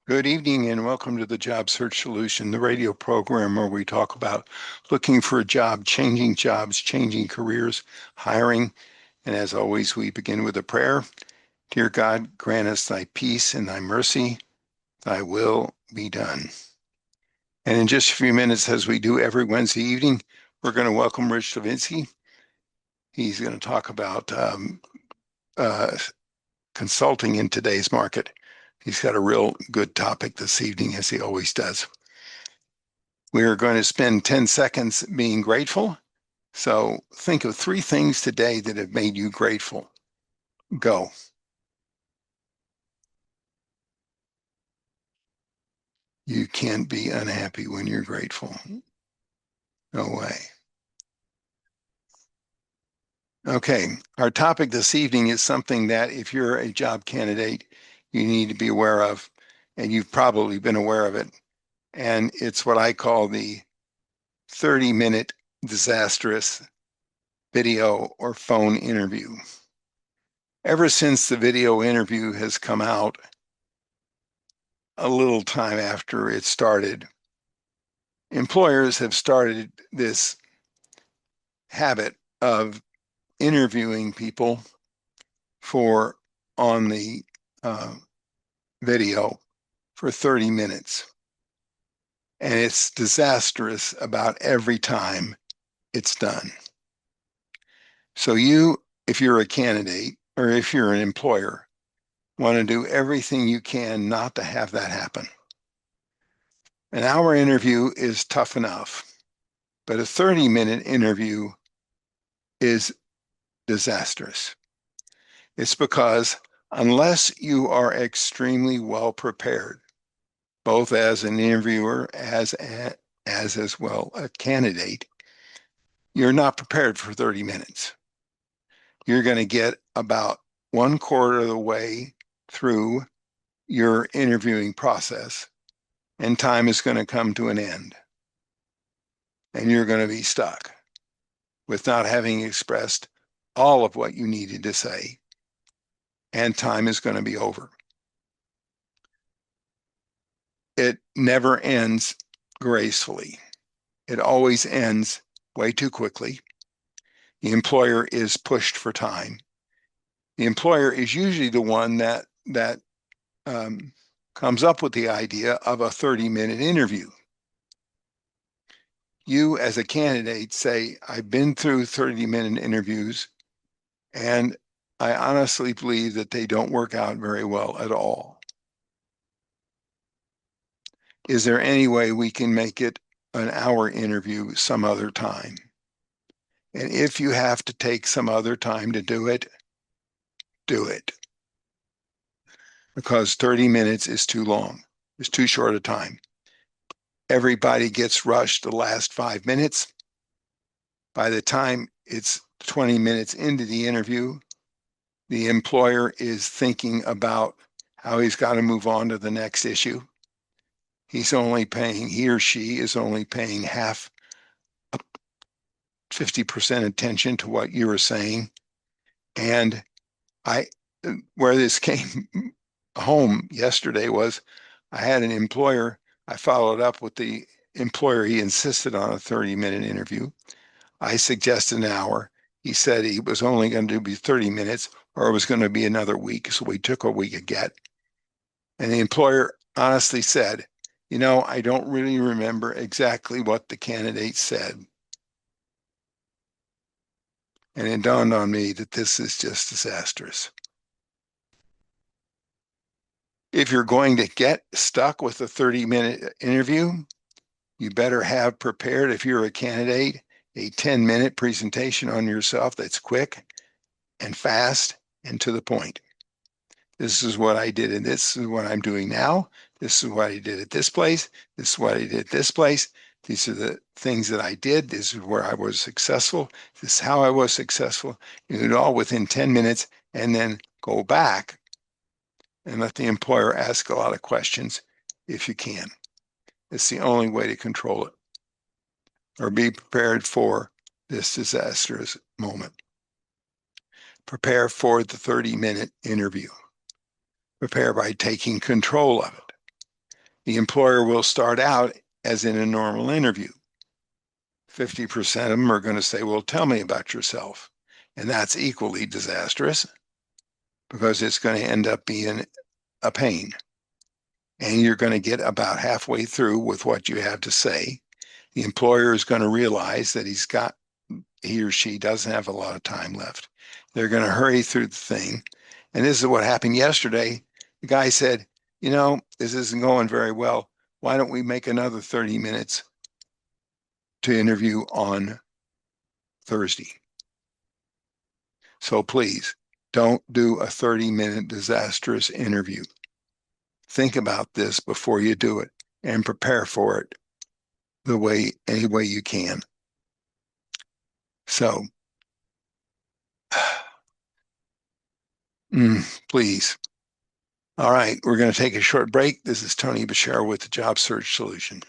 Good evening and welcome to the Job Search Solution, the radio program where we talk about looking for a job, changing jobs, changing careers, hiring. And as always, we begin with a prayer. Dear God, grant us thy peace and thy mercy, thy will be done. And in just a few minutes, as we do every Wednesday evening, we're going to welcome Rich Levinsky. He's going to talk about consulting in today's market. He's got a real good topic this evening, as he always does. We are going to spend 10 seconds being grateful. So think of 3 things today that have made you grateful. Go. You can't be unhappy when you're grateful. No way. Okay, our topic this evening is something that if you're a job candidate, you need to be aware of, and you've probably been aware of it. And it's what I call the 30-minute disastrous video or phone interview. Ever since the video interview has come out, a little time after it started, employers have started this habit of interviewing people on the video for 30 minutes. And it's disastrous about every time it's done. So if you're a candidate or if you're an employer, want to do everything you can not to have that happen. An hour interview is tough enough, but a 30-minute interview is disastrous. It's because unless you are extremely well prepared, both as an interviewer as well a candidate, you're not prepared for 30 minutes. You're going to get about 1/4 of the way through your interviewing process, and time is going to come to an end. And you're going to be stuck with not having expressed all of what you needed to say, and time is going to be over. It never ends gracefully. It always ends way too quickly. The employer is pushed for time. The employer is usually the one that comes up with the idea of a 30-minute interview. You as a candidate say, I've been through 30-minute interviews, and I honestly believe that they don't work out very well at all. Is there any way we can make it an hour interview some other time? And if you have to take some other time to do it, do it. Because 30 minutes is too long. It's too short a time. Everybody gets rushed the last 5 minutes. By the time it's 20 minutes into the interview, the employer is thinking about how he's got to move on to the next issue. He or she is only paying half, 50% attention to what you were saying. And where this came home yesterday was I had an employer. I followed up with the employer. He insisted on a 30-minute interview. I suggested an hour. He said he was only going to be 30 minutes or it was going to be another week. So we took what we could get. And the employer honestly said, I don't really remember exactly what the candidate said. And it dawned on me that this is just disastrous. If you're going to get stuck with a 30-minute interview, you better have prepared, if you're a candidate, a 10-minute presentation on yourself that's quick and fast and to the point. This is what I did, and this is what I'm doing now. This is what I did at this place. This is what I did at this place. These are the things that I did. This is where I was successful. This is how I was successful. You do it all within 10 minutes and then go back and let the employer ask a lot of questions if you can. It's the only way to control it or be prepared for this disastrous moment. Prepare for the 30-minute interview. Prepare by taking control of it. The employer will start out as in a normal interview. 50% of them are going to say, well, tell me about yourself. And that's equally disastrous because it's going to end up being a pain. And you're going to get about halfway through with what you have to say. The employer is going to realize that he or she doesn't have a lot of time left. They're going to hurry through the thing. And this is what happened yesterday. The guy said, this isn't going very well. Why don't we make another 30 minutes to interview on Thursday? So please don't do a 30-minute disastrous interview. Think about this before you do it and prepare for it any way you can. So, please. All right, we're going to take a short break. This is Tony Bashar with the Job Search Solution.